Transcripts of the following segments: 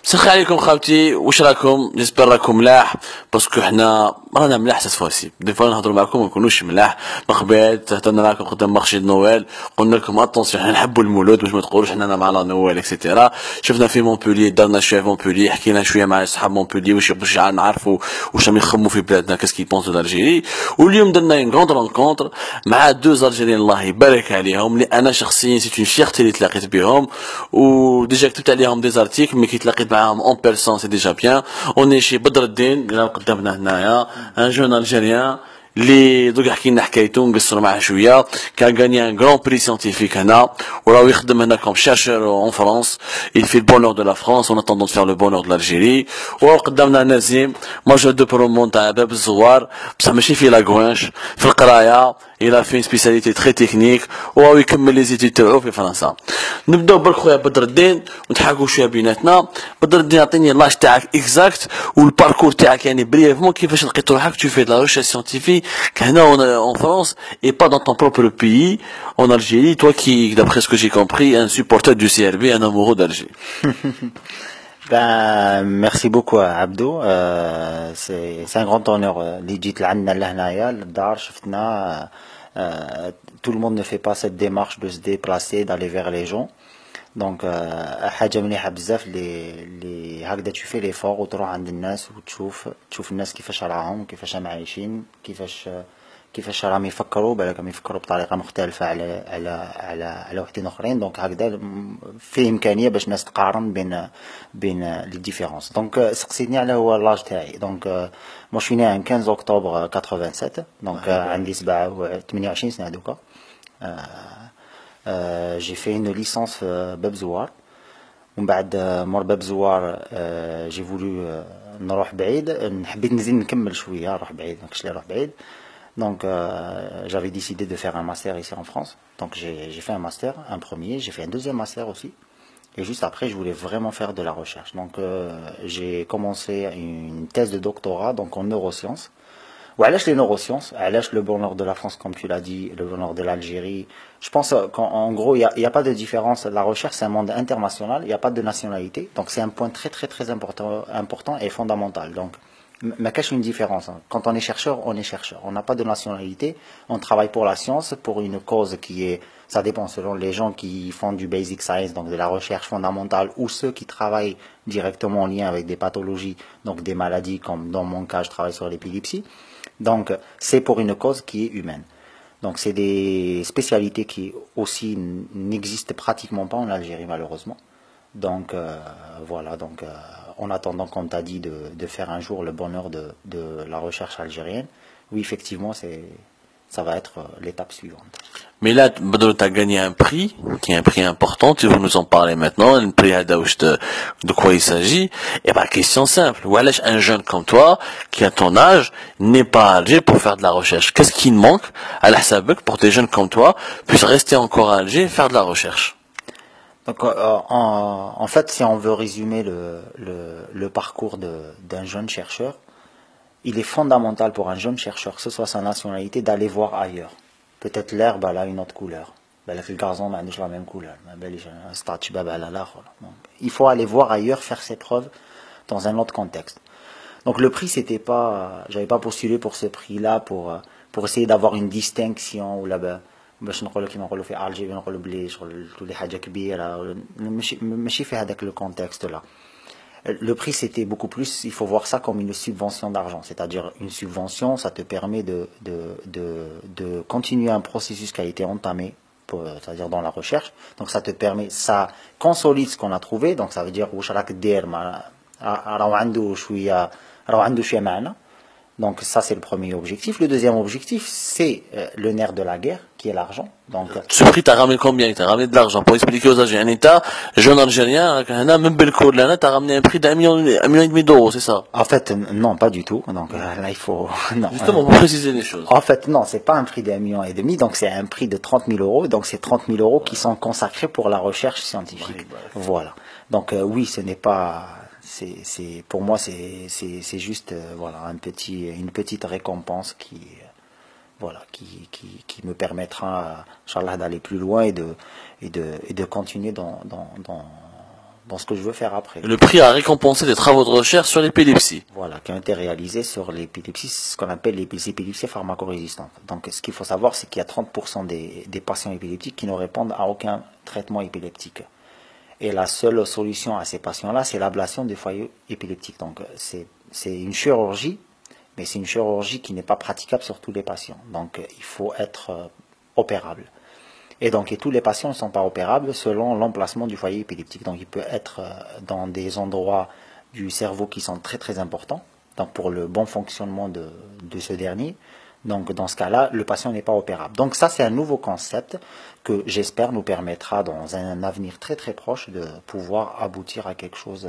مسخ عليكم خاوتي، واش راكم؟ جيسبر راكم ملاح، باسكو حنا رانا ملاح سات فوسي. دي فوا نهضروا معكم ما نكونوش ملاح. من قبل هضرنا معكم قدام مارشي نويل، قلنا لكم اتونسيون حنا نحبوا المولود باش ما تقولوش حنا مع لا نويل اكسيتيرا. شفنا في مونبولي، درنا شويه في مونبولي، حكينا شويه مع اصحاب مونبولي واش باش نعرفوا واش راهم يخموا في بلادنا، كاسكي بونسو دالجيري. واليوم درنا اون غروند رونكونتر مع دو الجيريين الله يبارك عليهم، اللي انا شخصيا سيت اون فيرتي اللي تلاقيت بهم، وديجا كتبت عليهم دي زارتيكل، مي كي تلاقيت معاهم اون بيرسون سي ديجا بيان. اوني شي بدر الدين اللي راهو قدامنا هنايا، ان جون الجيريان اللي دوك حكي لنا حكايته نقصروا معاه شويه. كان غاني ان غران بري سيانتيفيك هنا، وراهو يخدم هنا كوم شيرشور اون فرانس. il fait le bonheur de la France en attendant de faire le bonheur de l'Algérie. وراهو قدامنا نزيم ماجور دو برومون تاع باب الزوار، بصح ماشي في لاكوانش، في القرايه. il a fait une spécialité très technique وراهو يكمل لي زيتيد تاعو في فرنسا. نبداو برك خويا بدر الدين ونتحاكوا شويه بيناتنا. بدر الدين عطيني لاج تاعك اكزاكت والباركور تاعك، يعني بريفمون كيفاش لقيت روحك tu fais de la recherche scientifique هنا en France et pas dans ton propre pays en Algérie, toi qui d'après ce que j'ai compris un supporter du CRB, un amoureux d'Alger. Ben, merci beaucoup Abdou. C'est un grand honneur. اللي جيت لعندنا لهنايا للدار شفتنا. Tout le monde ne fait pas cette démarche de se déplacer, d'aller vers les gens. Donc حاجة مليحة بزاف اللي هكذا tu fais l'effort وتروح عند الناس وتشوف الناس كيفاش راهم، كيفاش راهم عايشين، كيفاش راهم يفكروا، بالك يفكروا بطريقة مختلفة على وحدين اخرين. دونك هكذا في امكانية باش الناس تقارن بين لي ديفيرونس. دونك سقسيتني على هو لاج تاعي. دونك مو شي ني 15 اكتوبر 87. دونك عندي 28 سنة دوكا. j'ai fait une licence باب زوار، ومن بعد مور باب زوار j'ai voulu نروح بعيد، حبيت نزيد نكمل شوية، نروح بعيد ماكش نروح بعيد. Donc j'avais décidé de faire un master ici en France. Donc j'ai fait un master, un premier, j'ai fait un deuxième master aussi. Et juste après, je voulais vraiment faire de la recherche. Donc j'ai commencé une thèse de doctorat donc en neurosciences. وعلاش les neurosciences, علاش le bonheur de la France comme tu l'as dit, le bonheur de l'Algérie. Je pense qu'en gros, il y a pas de différence. La recherche, c'est un monde international, il n'y a pas de nationalité. Donc c'est un point très important et fondamental. Donc mais cache une différence. Quand on est chercheur, on est chercheur. On n'a pas de nationalité. On travaille pour la science, pour une cause qui est, ça dépend selon les gens qui font du basic science, donc de la recherche fondamentale, ou ceux qui travaillent directement en lien avec des pathologies, donc des maladies, comme dans mon cas, je travaille sur l'épilepsie. Donc, c'est pour une cause qui est humaine. Donc, c'est des spécialités qui aussi n'existent pratiquement pas en Algérie, malheureusement. Donc, voilà. Donc, en attendant, comme tu as dit, de faire un jour le bonheur de la recherche algérienne, oui, effectivement, ça va être l'étape suivante. Mais là, Badr, tu as gagné un prix, qui est un prix important, tu veux nous en parler maintenant, le prix de quoi il s'agit. Et bah, question simple, Walash, un jeune comme toi, qui a ton âge, n'est pas à Alger pour faire de la recherche. Qu'est-ce qui manque à la Sabek pour des jeunes comme toi puissent rester encore à Alger et faire de la recherche? Donc, en fait, si on veut résumer le parcours d'un jeune chercheur, il est fondamental pour un jeune chercheur, que ce soit sa nationalité, d'aller voir ailleurs. Peut-être l'herbe, elle a une autre couleur. Le gazon n'a pas la même couleur. Il faut aller voir ailleurs, faire ses preuves dans un autre contexte. Donc le prix, c'était pas, j'avais pas postulé pour ce prix-là pour essayer d'avoir une distinction ou là-bas. باش نقولوا كيما نقولوا في ألجيري نقولوا بلي شغل تولي حاجة كبيرة، ماشي في هذاك le contexte là. Le prix, c'était beaucoup plus, il faut voir ça comme une subvention d'argent. C'est-à-dire, une subvention, ça te permet de continuer un processus qui a été entamé, c'est-à-dire dans la recherche. Donc, ça te permet, ça consolide ce qu'on a trouvé. Donc, ça veut dire, donc ça c'est le premier objectif. Le deuxième objectif c'est le nerf de la guerre qui est l'argent. Donc ce prix t'as ramené combien? T'as ramené de l'argent pour expliquer aux Algériens. T'as jeune Algérien, même Belcourt là, t'as ramené un prix d'un million et demi d'euros, c'est ça? En fait non, pas du tout. Donc là il faut non. Justement pour préciser les choses. En fait non, c'est pas un prix d'1,5 million. Donc c'est un prix de 30 000 euros. Donc c'est 30 000 euros qui sont consacrés pour la recherche scientifique. Voilà. Donc oui, ce n'est pas pour moi c'est juste voilà une petite récompense qui me permettra inchallah d'aller plus loin et de continuer dans ce que je veux faire après. Le prix a récompensé des travaux de recherche sur l'épilepsie. Voilà, qui ont été réalisés sur l'épilepsie, ce qu'on appelle les épilepsies pharmacorésistantes. Donc, ce qu'il faut savoir, c'est qu'il y a 30% des patients épileptiques qui ne répondent à aucun traitement épileptique. Et la seule solution à ces patients-là, c'est l'ablation des foyers épileptiques. Donc, c'est une chirurgie, mais c'est une chirurgie qui n'est pas praticable sur tous les patients. Donc, il faut être opérable. Et donc, tous les patients ne sont pas opérables selon l'emplacement du foyer épileptique. Donc, il peut être dans des endroits du cerveau qui sont très très importants, donc pour le bon fonctionnement de ce dernier. Donc, dans ce cas-là, le patient n'est pas opérable. Donc, ça, c'est un nouveau concept que j'espère nous permettra dans un avenir très très proche de pouvoir aboutir à quelque chose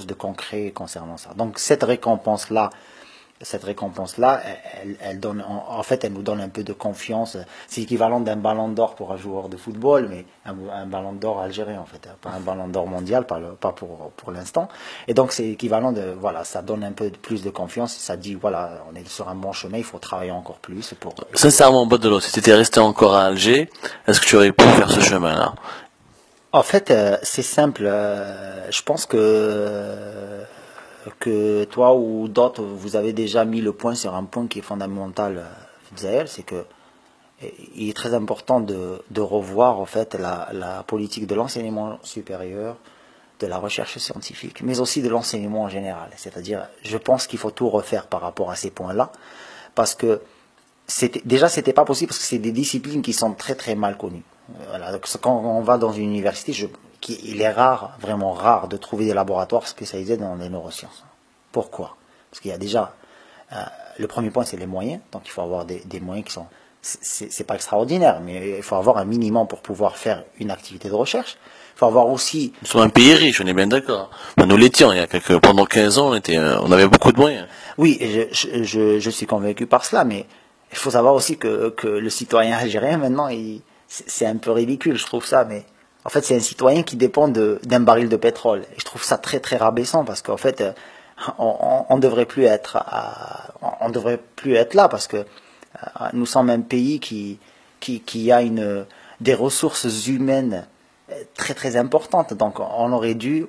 de concret concernant ça. Donc, cette récompense-là, elle donne, en fait, elle nous donne un peu de confiance. C'est l'équivalent d'un ballon d'or pour un joueur de football, mais un ballon d'or algérien, en fait, pas un ballon d'or mondial, pas pour l'instant. Et donc, c'est l'équivalent de, voilà, ça donne un peu plus de confiance. Ça dit, voilà, on est sur un bon chemin, il faut travailler encore plus pour. Sincèrement, Badelo, si tu étais resté encore à Alger, est-ce que tu aurais pu faire ce chemin-là? En fait, c'est simple. Je pense que toi ou d'autres, vous avez déjà mis le point sur un point qui est fondamental, Zaël, c'est que il est très important de revoir en fait la politique de l'enseignement supérieur, de la recherche scientifique, mais aussi de l'enseignement en général. C'est-à-dire, je pense qu'il faut tout refaire par rapport à ces points-là, parce que c'était pas possible, parce que c'est des disciplines qui sont très très mal connues. Voilà, donc quand on va dans une université, il est rare, vraiment rare, de trouver des laboratoires spécialisés dans les neurosciences. Pourquoi? Parce qu'il y a déjà, le premier point, c'est les moyens. Donc il faut avoir des moyens qui sont, c'est pas extraordinaire, mais il faut avoir un minimum pour pouvoir faire une activité de recherche. Il faut avoir aussi. Nous sommes un pays riche, on est bien d'accord. Ben, nous l'étions, pendant 15 ans, on avait beaucoup de moyens. Oui, je suis convaincu par cela, mais il faut savoir aussi que le citoyen algérien, maintenant, c'est un peu ridicule, je trouve ça, mais en fait, c'est un citoyen qui dépend d'un baril de pétrole. Et je trouve ça très, très rabaissant, parce qu'en fait, on devrait plus être là, parce que nous sommes un pays qui a des ressources humaines très, très importantes. Donc, on aurait dû,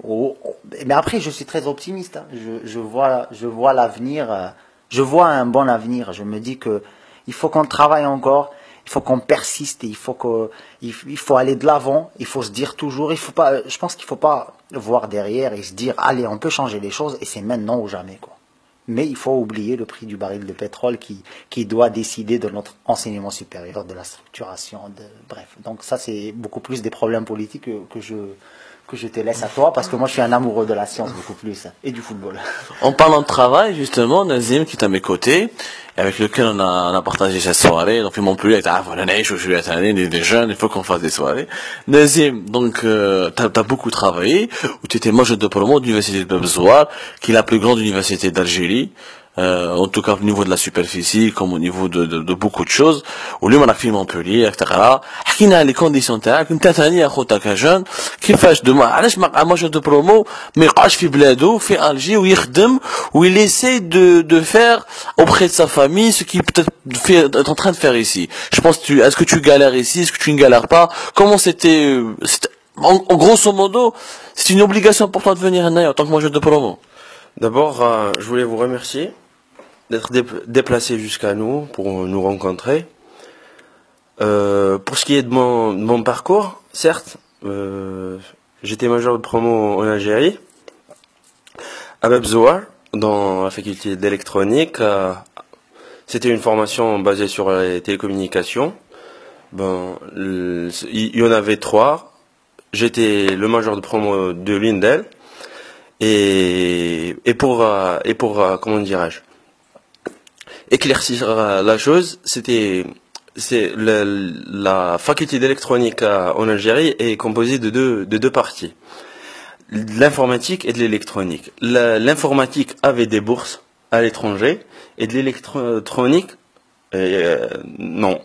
mais après, je suis très optimiste, hein. Je vois l'avenir, je vois un bon avenir. Je me dis que il faut qu'on travaille encore. Il faut qu'on persiste, il faut aller de l'avant, il faut se dire toujours, je pense qu'il ne faut pas voir derrière et se dire, allez, on peut changer les choses et c'est maintenant ou jamais, quoi. Mais il faut oublier le prix du baril de pétrole qui doit décider de notre enseignement supérieur, de la structuration, bref. Donc ça, c'est beaucoup plus des problèmes politiques que je te laisse à toi, parce que moi je suis un amoureux de la science beaucoup plus, et du football. En parlant de travail, justement, Nazim, qui est à mes côtés, et avec lequel on a partagé cette soirée, donc il m'ont plus avec des jeunes, il faut qu'on fasse des soirées. Nazim, donc, t'as beaucoup travaillé, où tu étais major de promo de l'université de Bab Zouar, qui est la plus grande université d'Algérie. En tout cas au niveau de la superficie comme au niveau de beaucoup de choses واليوم راك في مونبوليير راك تقرا حكينا على لي كونديسيون تاعك انت ثاني اخوتا كجون كيفاش علاش ما ماجور دو برومو ما يقعدش في بلادو في الجي ويخدم ويليسي de faire auprès de sa famille ce qu'il peut-être est en train de faire ici. Je pense est-ce que tu galères ici, est-ce que tu ne galères pas, comment c'était en grosso modo c'est une obligation pour toi de venir en tant que major de promo? D'abord, je voulais vous remercier d'être déplacé jusqu'à nous pour nous rencontrer. Pour ce qui est de mon parcours, certes, j'étais major de promo en Algérie, à Bab Zouar, dans la faculté d'électronique. C'était une formation basée sur les télécommunications. Il y en avait 3. J'étais le major de promo de l'une d'elles. Et pour comment dirais-je, éclaircir la chose, la faculté d'électronique en Algérie est composée de deux parties, l'informatique et de l'électronique. L'informatique avait des bourses à l'étranger et de l'électronique non.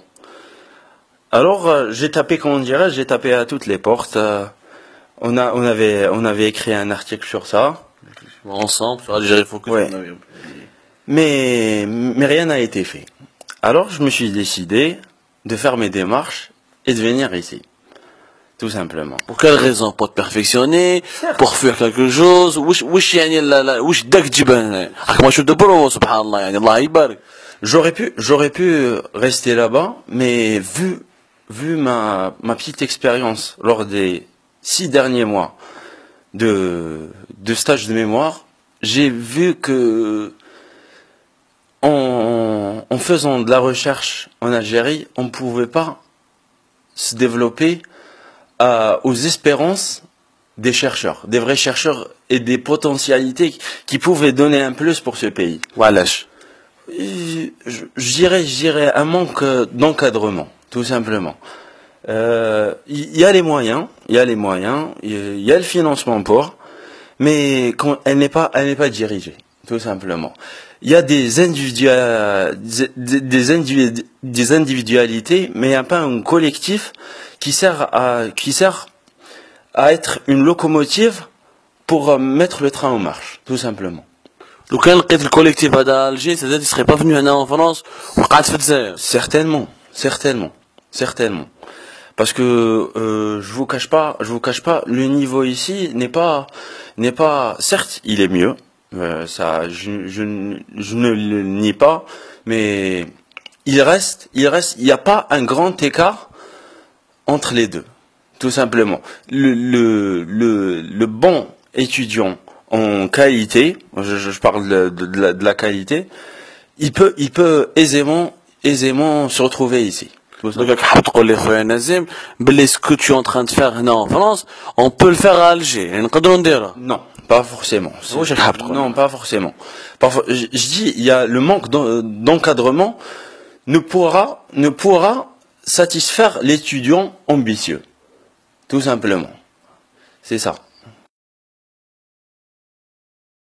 Alors j'ai tapé à toutes les portes. On avait écrit un article sur ça. Ensemble, sur Algérie Focus. Ouais. Mais rien n'a été fait. Alors je me suis décidé de faire mes démarches et de venir ici. tout simplement. Pour quelle raison? Pour te perfectionner, pour faire quelque chose. وش يعني وش داك تجيبها هنا؟ راك ما شو دبروا سبحان الله يعني الله يبارك. J'aurais pu rester là-bas, mais vu ma petite expérience lors des 6 derniers mois de stage de mémoire, j'ai vu que en faisant de la recherche en Algérie, on ne pouvait pas se développer aux espérances des chercheurs, des vrais chercheurs et des potentialités qui pouvaient donner un plus pour ce pays. وعلاش؟ Je dirais un manque d'encadrement, tout simplement. Il y a les moyens, il y a le financement pour, mais elle n'est pas dirigée, tout simplement. Il y a des individualités, mais il n'y a pas un collectif qui sert à être une locomotive pour mettre le train en marche, tout simplement. لو كان لقيت الكوليكتيف هذا الجي سادات يسخي با فنو هنا en France وقعد في الجزائر. Certainement. Parce que je vous cache pas, le niveau ici n'est pas, certes, il est mieux, ça, je ne le nie pas, mais il y a pas un grand écart entre les deux, tout simplement. Le bon étudiant en qualité, je parle de la qualité, il peut aisément se retrouver ici. Donc حاب تقول لي خويا نازم باللي ce que tu es en train de faire هنا en France on peut le faire à Alger يعني نقدروا نديرها. Non, pas forcément. Non, pas forcément. Parfois, je dis, il y a le manque d'encadrement ne pourra satisfaire l'étudiant ambitieux, tout simplement. C'est ça.